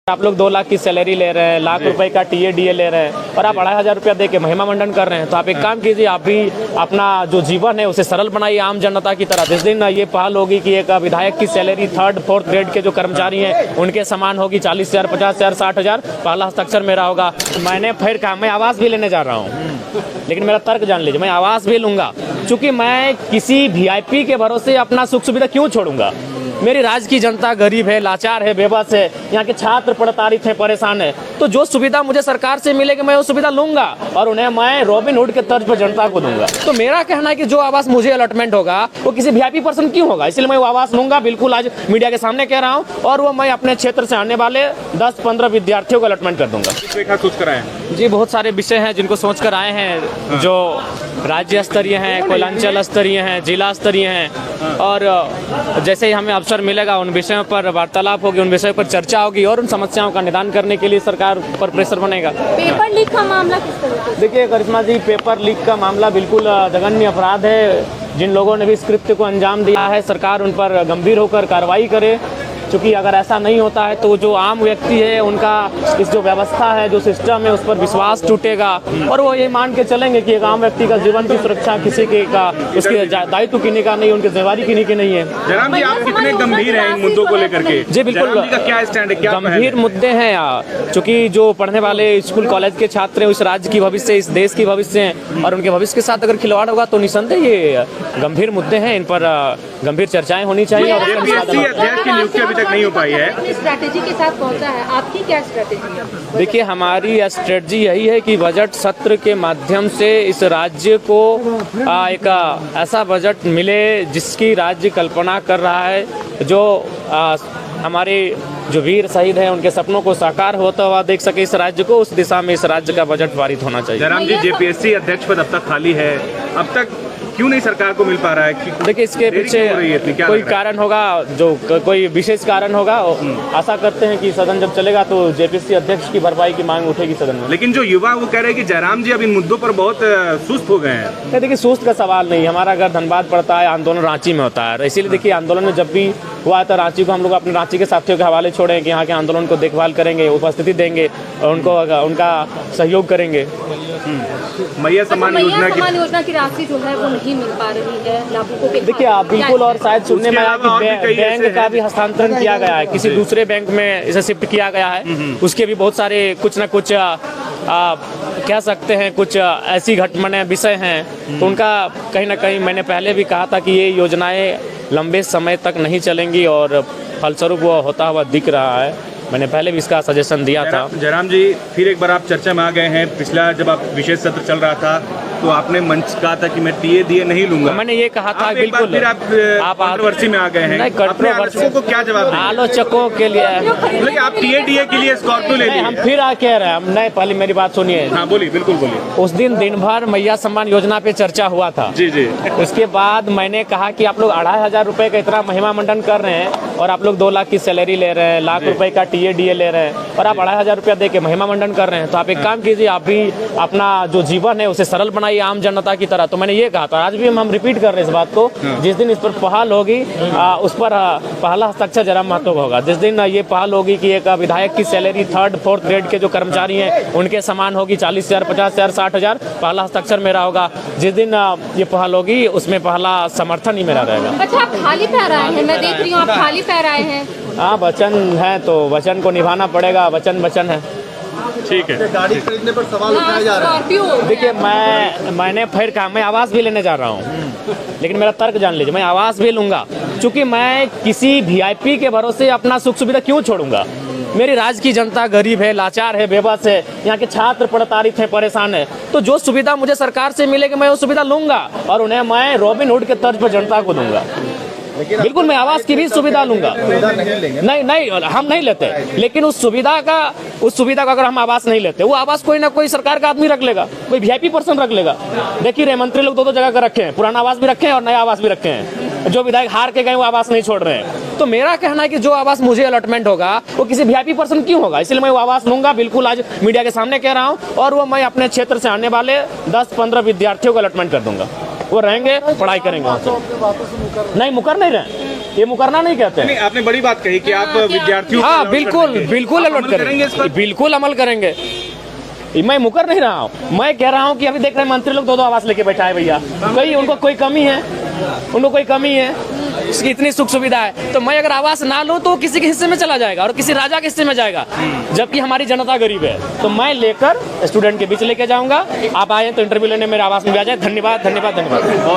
आप लोग 2 लाख की सैलरी ले रहे हैं, लाख रुपए का टीए ले रहे हैं और आप 2,500 रुपया दे के महिमा मंडन कर रहे हैं। तो आप एक काम कीजिए, आप भी अपना जो जीवन है उसे सरल बनाइए आम जनता की तरह। जिस दिन ये पहल होगी कि एक विधायक की सैलरी 3rd 4th ग्रेड के जो कर्मचारी हैं उनके समान होगी 40,000, 50,000, 60,000, पहला हस्ताक्षर मेरा होगा। मैंने फिर कहा मैं आवास भी लेने जा रहा हूँ, लेकिन मेरा तर्क जान लीजिए, मैं आवास भी लूंगा क्योंकि मैं किसी वीआईपी के भरोसे अपना सुख सुविधा क्यों छोड़ूंगा। मेरी राज्य की जनता गरीब है, लाचार है, बेबस है, यहाँ के छात्र प्रताड़ित हैं, परेशान है। तो जो सुविधा मुझे सरकार से मिलेगी मैं वो सुविधा लूंगा और उन्हें मैं रॉबिन हुड के तर्ज पर जनता को दूंगा। तो मेरा कहना है कि जो आवास मुझे अलॉटमेंट होगा वो किसी वीआईपी पर्सन क्यों होगा, इसलिए मैं वो आवास लूंगा। बिल्कुल आज मीडिया के सामने कह रहा हूँ और वो मैं अपने क्षेत्र से आने वाले 10-15 विद्यार्थियों को अलॉटमेंट कर दूंगा। सोच कर आए जी, बहुत सारे विषय हैं जिनको सोच कर आए हैं, जो राज्य स्तरीय हैं, कोयलांचल स्तरीय हैं, जिला स्तरीय हैं और जैसे ही हमें अवसर मिलेगा उन विषयों पर वार्तालाप होगी, उन विषयों पर चर्चा होगी और उन समस्याओं का निदान करने के लिए सरकार पर प्रेशर बनेगा। पेपर लीक का मामला किस तरह से? देखिए करिश्मा जी, पेपर लीक का मामला बिल्कुल जघन्य अपराध है। जिन लोगों ने भी इस कृत्य को अंजाम दिया है सरकार उन पर गंभीर होकर कार्रवाई करे, क्योंकि अगर ऐसा नहीं होता है तो जो आम व्यक्ति है उनका इस जो व्यवस्था है, जो सिस्टम है, उस पर विश्वास टूटेगा और वो ये मान के चलेंगे कि एक आम व्यक्ति का जीवन की सुरक्षा किसी के का उसके दायित्व किन्हीं का नहीं, उनकी जिम्मेवारी किन्हीं की नहीं है। जयराम जी, आप कितने गंभीर हैं इन मुद्दों को लेकर के? जी बिल्कुल, जयराम जी का क्या स्टैंड है, क्या गंभीर मुद्दे हैं, क्योंकि जो पढ़ने वाले स्कूल कॉलेज के छात्र हैं, इस राज्य की भविष्य, इस देश की भविष्य हैं और उनके भविष्य के साथ अगर खिलवाड़ होगा तो निसंदेह ये गंभीर मुद्दे हैं, इन पर गंभीर चर्चाएं होनी चाहिए। और अध्यक्ष की नियुक्ति अभी तक नहीं हो पाई है, स्ट्रैटेजी के साथ पहुंचा है, आपकी क्या स्ट्रैटेजी है? देखिए हमारी स्ट्रेटजी यही है कि बजट सत्र के माध्यम से इस राज्य को एक ऐसा बजट मिले जिसकी राज्य कल्पना कर रहा है, जो हमारे जो वीर शहीद हैं उनके सपनों को साकार होता हुआ देख सके इस राज्य को, उस दिशा में इस राज्य का बजट पारित होना चाहिए। जयराम जी, जेपीएससी अध्यक्ष पद अब तक खाली है, अब तक क्यों नहीं सरकार को मिल पा रहा है? देखिए इसके पीछे कोई कारण होगा, जो कोई विशेष कारण होगा। आशा करते हैं कि सदन जब चलेगा तो जेपीएससी अध्यक्ष की भरपाई की मांग उठेगी सदन में। लेकिन जो युवा वो कह रहे हैं कि जयराम जी अब इन मुद्दों पर बहुत सुस्त हो गए हैं। देखिए सुस्त का सवाल नहीं, हमारा घर धनबाद पड़ता है, आंदोलन रांची में होता है, इसीलिए देखिए आंदोलन में जब भी हुआ था रांची को हम लोग अपने रांची के साथियों के हवाले छोड़े कि यहाँ के आंदोलन को देखभाल करेंगे, उपस्थिति देंगे और उनको उनका सहयोग करेंगे। मैया सम्मान योजना की राशि जो है वो नहीं मिल पा रही है लाभुकों के। देखिए आप बिल्कुल, और शायद सुनने में आया कि बैंक का भी हस्तांतरण किया गया है, किसी दूसरे बैंक में इसे शिफ्ट किया गया है, उसके भी बहुत सारे कुछ न कुछ कह सकते हैं कुछ ऐसी घटनाएं विषय हैं, तो उनका कहीं ना कहीं मैंने पहले भी कहा था कि ये योजनाएं लंबे समय तक नहीं चलेंगी और फलस्वरूप वो होता हुआ दिख रहा है। मैंने पहले भी इसका सजेशन दिया था। जयराम जी, फिर एक बार आप चर्चा में आ गए हैं। पिछला जब आप विशेष सत्र चल रहा था तो आपने मंच कहा था कि मैं टीए नहीं लूंगा, मैंने ये कहा था। बिल्कुल, फिर आप कंट्रोवर्सी में आ गए हैं। अपने आलोचकों को क्या जवाब देंगे? आलोचकों के लिए आप टीए के लिए स्कॉर्पियो ले लिए। हम फिर कह रहे हैं, हम नहीं, पहले मेरी बात सुनिए। हाँ बोलिए, बिल्कुल बोलिए। उस दिन दिन भर मैया सम्मान योजना पे चर्चा हुआ था। जी जी। उसके बाद मैंने कहा कि आप लोग 2,500 रुपए का इतना महिमा मंडन कर रहे हैं और आप लोग 2 लाख की सैलरी ले रहे हैं, लाख रुपए का टीए ले रहे हैं और आप 2,500 रुपया दे के महिमा मंडन कर रहे हैं। तो आप एक काम कीजिए, आप भी अपना जो जीवन है उसे सरल बनाइए आम जनता की तरह। तो मैंने ये कहा था, आज भी हम रिपीट कर रहे हैं इस बात को। जिस दिन इस पर पहल होगी उस पर पहला हस्ताक्षर जयराम महतो का होगा। जिस दिन ये पहल होगी कि एक विधायक की सैलरी 3rd 4th ग्रेड के जो कर्मचारी हैं उनके समान होगी 40,000, 50,000, 60,000, पहला हस्ताक्षर मेरा होगा। जिस दिन ये पहल होगी उसमें पहला समर्थन ही मेरा रहेगा। अच्छा, आप खाली पैर आए हैं, मैं देख रही हूँ आप खाली पैर आए हैं। हाँ, वचन है तो वचन को निभाना पड़ेगा, वचन है। ठीक है। गाड़ी खरीदने पर सवाल उठाया जा रहा है। देखिए मैंने फिर कहा मैं आवास भी लेने जा रहा हूँ, लेकिन मेरा तर्क जान लीजिए, मैं आवास भी लूंगा क्योंकि मैं किसी वीआईपी के भरोसे अपना सुख सुविधा क्यों छोड़ूंगा। मेरी राज्य की जनता गरीब है, लाचार है, बेबस है, यहाँ के छात्र प्रताड़ित हैं, परेशान है। तो जो सुविधा मुझे सरकार से मिलेगी मैं वो सुविधा लूंगा और उन्हें मैं रॉबिन हुड के तर्ज पर जनता को दूंगा। बिल्कुल, मैं आवास की भी सुविधा लूंगा। नहीं, हम नहीं लेते, लेकिन उस सुविधा का अगर हम आवास नहीं लेते, वो आवास कोई ना कोई सरकार का आदमी रख लेगा, कोई वीआईपी पर्सन रख लेगा। देखिए रहे मंत्री लोग 2 जगह का रखे हैं, पुराना आवास भी रखे हैं और नया आवास भी रखे हैं। जो विधायक हार के गए वो आवास नहीं छोड़ रहे हैं। तो मेरा कहना है कि जो आवास मुझे अलॉटमेंट होगा वो किसी वीआईपी पर्सन क्यों होगा, इसलिए मैं वो आवास लूंगा। बिल्कुल आज मीडिया के सामने कह रहा हूँ और वो मैं अपने क्षेत्र से आने वाले 10-15 विद्यार्थियों को अलॉटमेंट कर दूंगा। वो रहेंगे, पढ़ाई करेंगे। नहीं, मुकर नहीं रहे। ये मुकरना नहीं कहते हैं। नहीं, आपने बड़ी बात कही कि आप विद्यार्थियों को हाँ allot कर बिल्कुल देंगे। बिल्कुल आप अलर्ट अमल करेंगे इस करेंगे, पर? बिल्कुल अमल करेंगे। मैं मुकर नहीं रहा हूँ, मैं कह रहा हूँ कि अभी देख रहे हैं मंत्री लोग दो आवास लेके बैठा है भैया, कहीं उनको कोई कमी है, उनको कोई कमी है, उसकी इतनी सुख सुविधा है, तो मैं अगर आवास ना लूँ तो किसी के हिस्से में चला जाएगा और किसी राजा के हिस्से में जाएगा, जबकि हमारी जनता गरीब है। तो मैं लेकर स्टूडेंट के बीच लेके जाऊंगा। आप आए तो इंटरव्यू लेने मेरे आवास में भी आ जाए। धन्यवाद धन्यवाद धन्यवाद।